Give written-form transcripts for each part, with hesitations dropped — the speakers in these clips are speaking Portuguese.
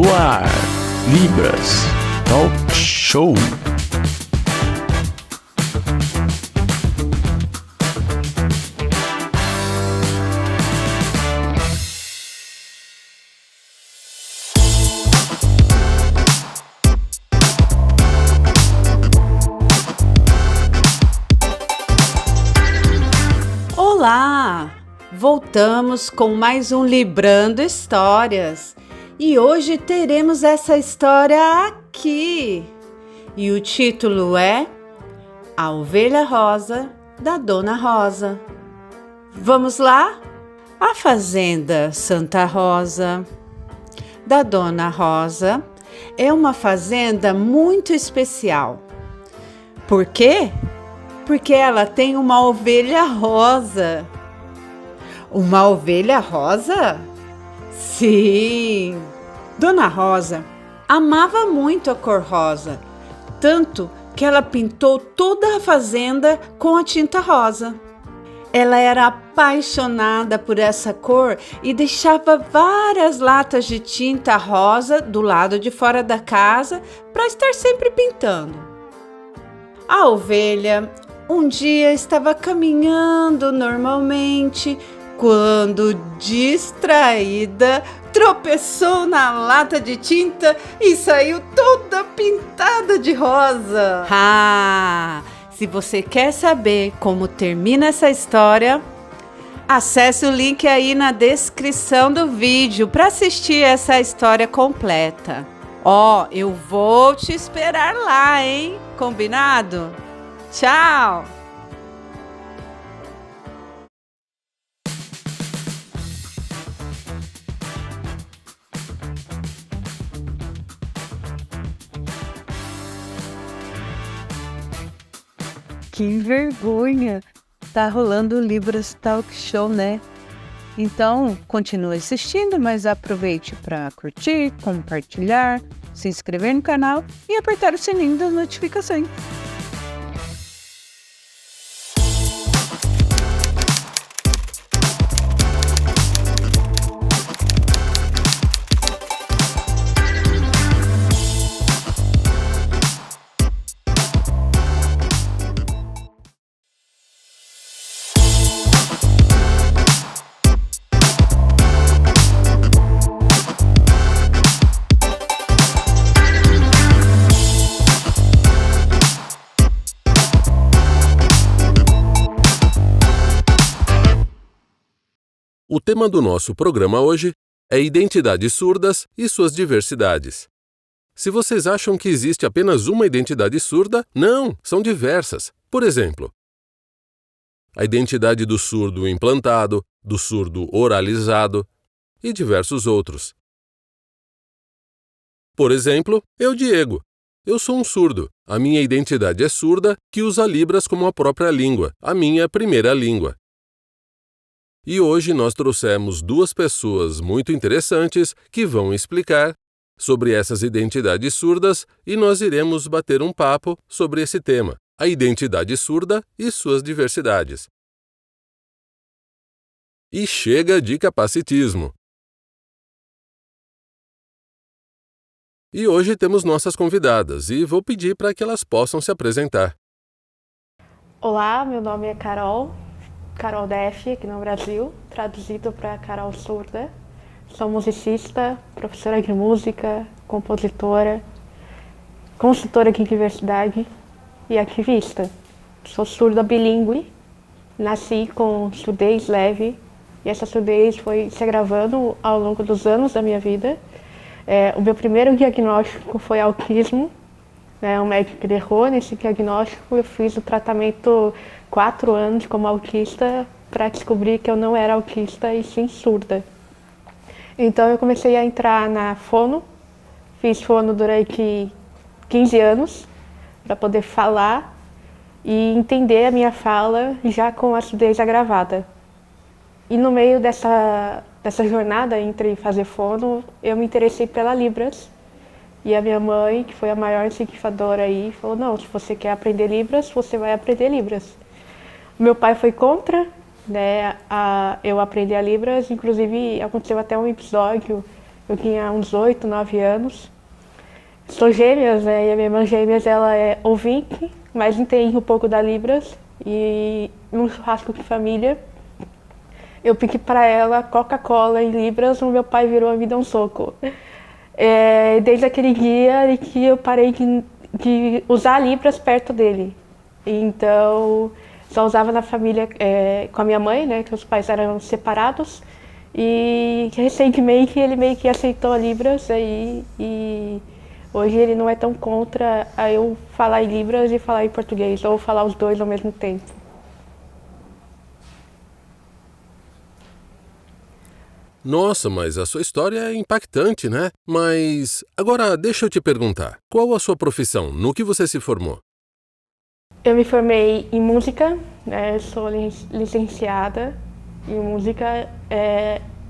No ar, Libras Talk Show. Olá! Voltamos com mais um Librando Histórias e hoje teremos essa história aqui. E o título é A Ovelha Rosa da Dona Rosa. Vamos lá? A Fazenda Santa Rosa da Dona Rosa é uma fazenda muito especial. Por quê? Porque ela tem uma ovelha rosa. Uma ovelha rosa? Sim! Dona Rosa amava muito a cor rosa, tanto que ela pintou toda a fazenda com a tinta rosa. Ela era apaixonada por essa cor e deixava várias latas de tinta rosa do lado de fora da casa para estar sempre pintando. A ovelha um dia estava caminhando normalmente quando, distraída, tropeçou na lata de tinta e saiu toda pintada de rosa. Se você quer saber como termina essa história, acesse o link aí na descrição do vídeo para assistir essa história completa. Eu vou te esperar lá, hein? Combinado? Tchau! Que vergonha! Tá rolando o Libras Talk Show, né? Então, continue assistindo, mas aproveite para curtir, compartilhar, se inscrever no canal e apertar o sininho das notificações. O tema do nosso programa hoje é identidades surdas e suas diversidades. Se vocês acham que existe apenas uma identidade surda, não, são diversas. Por exemplo, a identidade do surdo implantado, do surdo oralizado e diversos outros. Por exemplo, eu, Diego. Eu sou um surdo. A minha identidade é surda, que usa Libras como a própria língua, a minha primeira língua. E hoje nós trouxemos duas pessoas muito interessantes que vão explicar sobre essas identidades surdas e nós iremos bater um papo sobre esse tema, a identidade surda e suas diversidades. E chega de capacitismo! E hoje temos nossas convidadas e vou pedir para que elas possam se apresentar. Olá, meu nome é Carol Def, aqui no Brasil, traduzido para Carol Surda. Sou musicista, professora de música, compositora, consultora de diversidade e ativista. Sou surda bilíngue, nasci com surdez leve e essa surdez foi se agravando ao longo dos anos da minha vida. O meu primeiro diagnóstico foi autismo. Um médico errou nesse diagnóstico. Eu fiz o tratamento 4 anos como autista para descobrir que eu não era autista e sim surda. Então eu comecei a entrar na fono, fiz fono durante 15 anos para poder falar e entender a minha fala já com a surdez agravada. E no meio dessa jornada entre fazer fono, eu me interessei pela Libras. E a minha mãe, que foi a maior incentivadora aí, falou, não, se você quer aprender Libras, você vai aprender Libras. Meu pai foi contra, né, eu aprender a Libras, inclusive aconteceu até um episódio Eu tinha uns 8, 9 anos. Sou gêmeas, né? E a minha irmã gêmeas, ela é ouvinte, mas entende um pouco da Libras. E num churrasco de família, eu pedi para ela Coca-Cola em Libras, o meu pai virou e me deu um soco. Desde aquele dia que eu parei de usar Libras perto dele. Então, só usava na família com a minha mãe, né? Que os pais eram separados. E recentemente ele meio que aceitou a Libras aí, e hoje ele não é tão contra a eu falar em Libras e falar em português, ou falar os dois ao mesmo tempo. Nossa, mas a sua história é impactante, né? Mas agora deixa eu te perguntar, qual a sua profissão? No que você se formou? Eu me formei em música, né? Eu sou licenciada em música,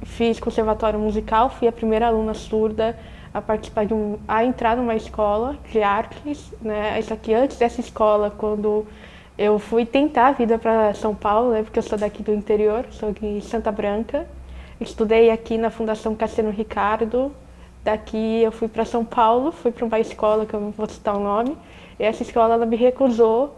fiz conservatório musical, fui a primeira aluna surda a participar a entrar numa escola de artes, né? Isso aqui antes dessa escola, quando eu fui tentar a vida para São Paulo, né? Porque eu sou daqui do interior, sou de Santa Branca. Estudei aqui na Fundação Cassiano Ricardo. Daqui eu fui para São Paulo, fui para uma escola que eu não vou citar o nome. E essa escola ela me recusou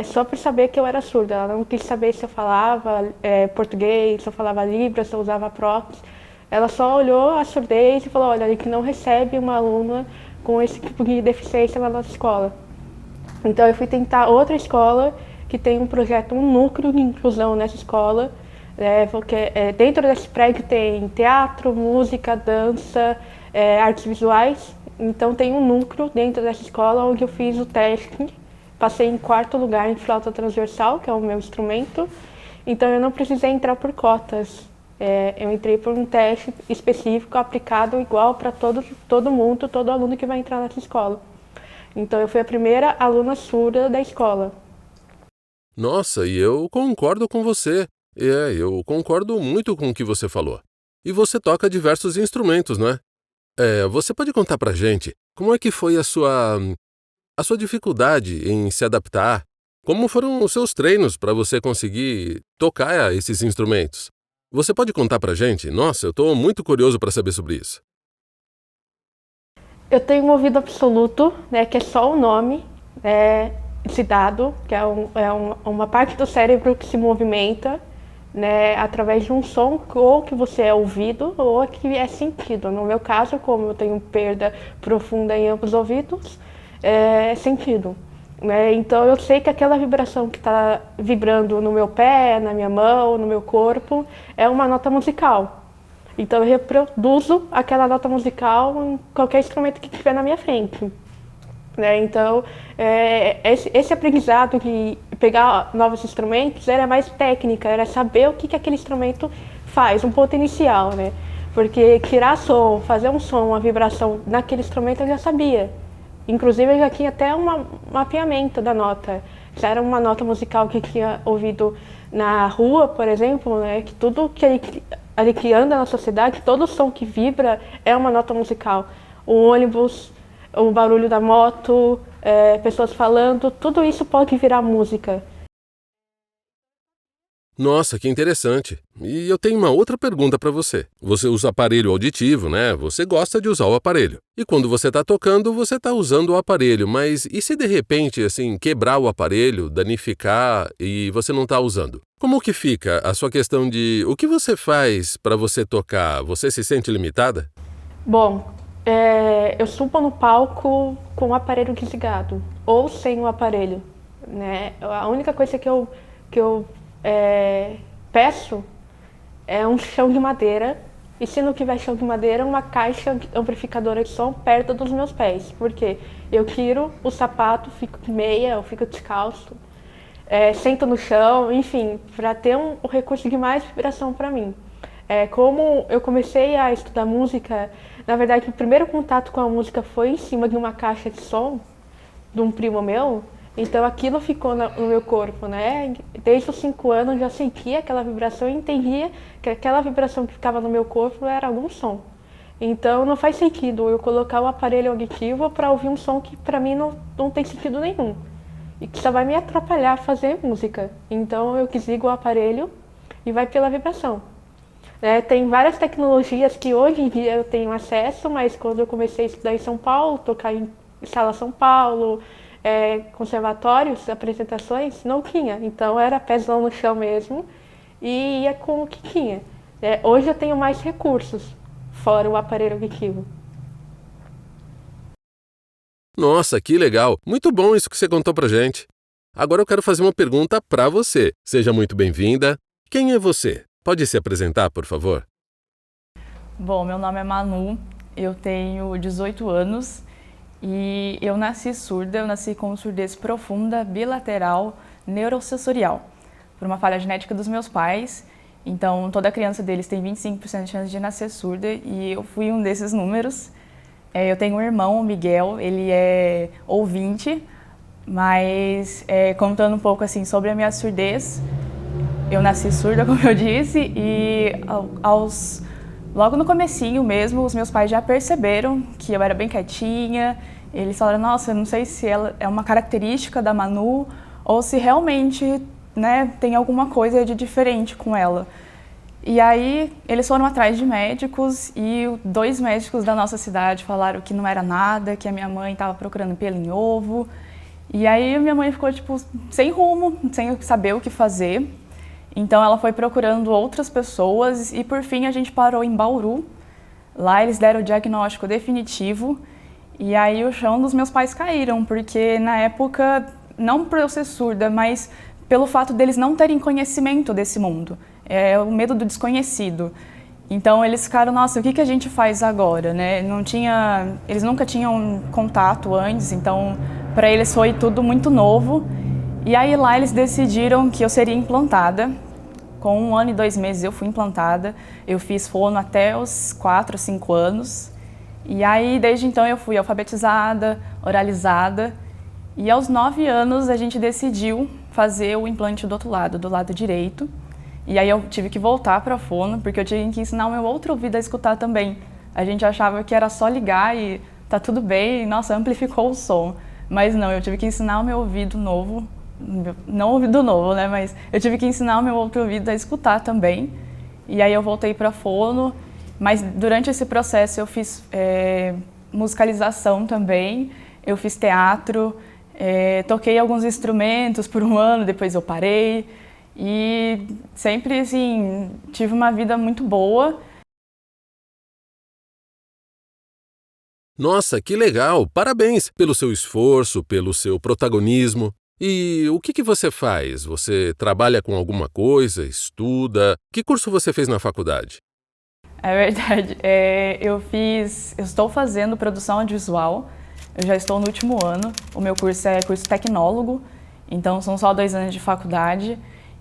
só por saber que eu era surda. Ela não quis saber se eu falava português, se eu falava Libras, se eu usava prótese. Ela só olhou a surdez e falou, olha, a gente não recebe uma aluna com esse tipo de deficiência na nossa escola. Então eu fui tentar outra escola que tem um projeto, um núcleo de inclusão nessa escola, porque dentro desse prédio tem teatro, música, dança, artes visuais. Então tem um núcleo dentro dessa escola onde eu fiz o teste, passei em 4º lugar em flauta transversal, que é o meu instrumento. Então eu não precisei entrar por cotas. Eu entrei por um teste específico aplicado igual para todo mundo, todo aluno que vai entrar nessa escola. Então eu fui a primeira aluna surda da escola. Nossa, e eu concordo com você. Eu concordo muito com o que você falou. E você toca diversos instrumentos, né? Você pode contar pra gente como é que foi a sua dificuldade em se adaptar? Como foram os seus treinos para você conseguir tocar esses instrumentos? Você pode contar pra gente? Nossa, eu estou muito curioso para saber sobre isso. Eu tenho um ouvido absoluto, né, que é só o nome esse dado, que uma parte do cérebro que se movimenta, né, através de um som, ou que você é ouvido ou que é sentido. No meu caso, como eu tenho perda profunda em ambos os ouvidos, é sentido. Né? Então eu sei que aquela vibração que está vibrando no meu pé, na minha mão, no meu corpo, é uma nota musical. Então eu reproduzo aquela nota musical em qualquer instrumento que estiver na minha frente. Né? Então esse aprendizado de pegar novos instrumentos era mais técnica, era saber o que aquele instrumento faz, um ponto inicial. Né? Porque tirar som, fazer um som, uma vibração naquele instrumento eu já sabia. Inclusive eu já tinha até um mapeamento da nota. Se era uma nota musical que eu tinha ouvido na rua, por exemplo, né, que tudo que anda na sociedade, todo som que vibra é uma nota musical. O ônibus, o barulho da moto, pessoas falando, tudo isso pode virar música. Nossa, que interessante. E eu tenho uma outra pergunta para você. Você usa aparelho auditivo, né? Você gosta de usar o aparelho. E quando você está tocando, você está usando o aparelho. Mas e se de repente, assim, quebrar o aparelho, danificar e você não está usando? Como que fica a sua questão de o que você faz para você tocar? Você se sente limitada? Bom, eu subo no palco com o aparelho desligado ou sem o aparelho. Né? A única coisa que eu peço é um chão de madeira, e se não tiver chão de madeira, uma caixa amplificadora de som perto dos meus pés, porque eu tiro o sapato, fico de meia, eu fico descalço, sento no chão, enfim, para ter um recurso de mais vibração para mim. Como eu comecei a estudar música, na verdade o primeiro contato com a música foi em cima de uma caixa de som de um primo meu. Então aquilo ficou no meu corpo, né? Desde os 5 anos eu já sentia aquela vibração e entendia que aquela vibração que ficava no meu corpo era algum som. Então não faz sentido eu colocar o aparelho auditivo para ouvir um som que para mim não tem sentido nenhum. E que só vai me atrapalhar a fazer música. Então eu desligo o aparelho e vai pela vibração. Tem várias tecnologias que hoje em dia eu tenho acesso, mas quando eu comecei a estudar em São Paulo, tocar em Sala São Paulo, conservatórios, apresentações, não tinha. Então era pezão no chão mesmo e ia com o que tinha. Hoje eu tenho mais recursos, fora o aparelho auditivo. Nossa, que legal! Muito bom isso que você contou pra gente. Agora eu quero fazer uma pergunta pra você. Seja muito bem-vinda. Quem é você? Pode se apresentar, por favor? Bom, meu nome é Manu, eu tenho 18 anos e eu nasci surda, eu nasci com surdez profunda, bilateral, neurosensorial, por uma falha genética dos meus pais. Então, toda criança deles tem 25% de chance de nascer surda e eu fui um desses números. Eu tenho um irmão, o Miguel, ele é ouvinte, mas contando um pouco assim sobre a minha surdez, eu nasci surda, como eu disse, e logo no comecinho mesmo, os meus pais já perceberam que eu era bem quietinha. Eles falaram, nossa, não sei se ela é uma característica da Manu ou se realmente, né, tem alguma coisa de diferente com ela. E aí eles foram atrás de médicos e 2 médicos da nossa cidade falaram que não era nada, que a minha mãe estava procurando pelo em ovo. E aí minha mãe ficou tipo sem rumo, sem saber o que fazer. Então ela foi procurando outras pessoas e por fim a gente parou em Bauru. Lá eles deram o diagnóstico definitivo e aí o chão dos meus pais caíram, porque na época, não por eu ser surda, mas pelo fato deles não terem conhecimento desse mundo. É o medo do desconhecido. Então eles ficaram, nossa, o que a gente faz agora, né? Eles nunca tinham contato antes, então para eles foi tudo muito novo. E aí lá eles decidiram que eu seria implantada. Com 1 ano e 2 meses eu fui implantada. Eu fiz fono até os 4, 5 anos. E aí desde então eu fui alfabetizada, oralizada. E aos 9 anos a gente decidiu fazer o implante do outro lado, do lado direito. E aí eu tive que voltar para fono, porque eu tive que ensinar o meu outro ouvido a escutar também. A gente achava que era só ligar e tá tudo bem, nossa, amplificou o som. Mas não, eu tive que ensinar o meu ouvido novo, não o ouvido novo, né, mas eu tive que ensinar o meu outro ouvido a escutar também. E aí eu voltei para fono, mas durante esse processo eu fiz musicalização também, eu fiz teatro, toquei alguns instrumentos por 1 ano, depois eu parei. E sempre, assim, tive uma vida muito boa. Nossa, que legal! Parabéns pelo seu esforço, pelo seu protagonismo. E o que você faz? Você trabalha com alguma coisa, estuda? Que curso você fez na faculdade? É verdade. Eu estou fazendo produção audiovisual. Eu já estou no último ano. O meu curso é curso tecnólogo, então são só 2 anos de faculdade.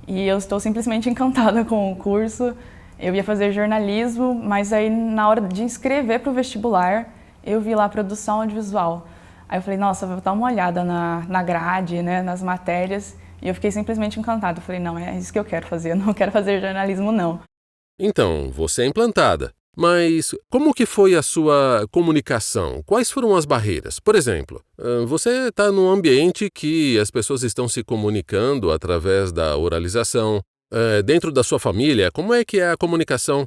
E eu estou simplesmente encantada com o curso. Eu ia fazer jornalismo, mas aí na hora de inscrever para o vestibular, eu vi lá produção audiovisual. Aí eu falei, nossa, vou dar uma olhada na grade, né, nas matérias. E eu fiquei simplesmente encantada. Eu falei, não, é isso que eu quero fazer, eu não quero fazer jornalismo, não. Então, você é implantada. Mas como que foi a sua comunicação? Quais foram as barreiras? Por exemplo, você está num ambiente que as pessoas estão se comunicando através da oralização. Dentro da sua família, como é que é a comunicação?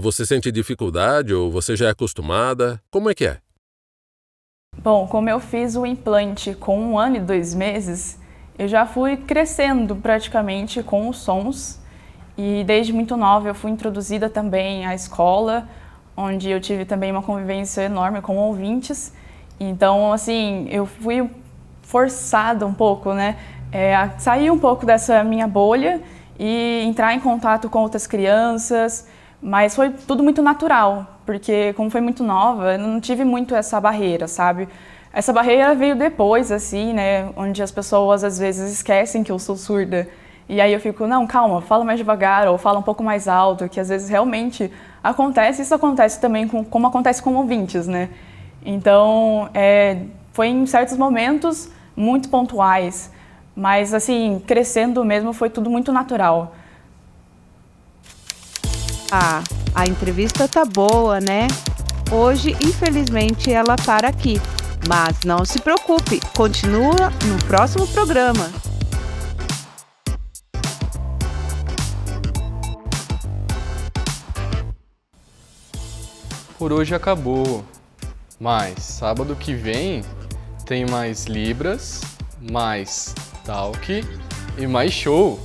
Você sente dificuldade ou você já é acostumada? Como é que é? Bom, como eu fiz o implante com 1 ano e 2 meses, eu já fui crescendo praticamente com os sons. E desde muito nova eu fui introduzida também à escola, onde eu tive também uma convivência enorme com ouvintes. Então, assim, eu fui forçada um pouco, né, a sair um pouco dessa minha bolha e entrar em contato com outras crianças, mas foi tudo muito natural, porque como foi muito nova, eu não tive muito essa barreira, sabe? Essa barreira veio depois, assim, né, onde as pessoas às vezes esquecem que eu sou surda. E aí eu fico, não, calma, fala mais devagar ou fala um pouco mais alto, que às vezes realmente acontece. Isso acontece também como acontece com ouvintes, né? Então, foi em certos momentos muito pontuais, mas assim, crescendo mesmo foi tudo muito natural. A entrevista tá boa, né? Hoje, infelizmente, ela para aqui. Mas não se preocupe, continua no próximo programa. por hoje acabou. Mas sábado que vem tem mais Libras, mais Talk e mais show.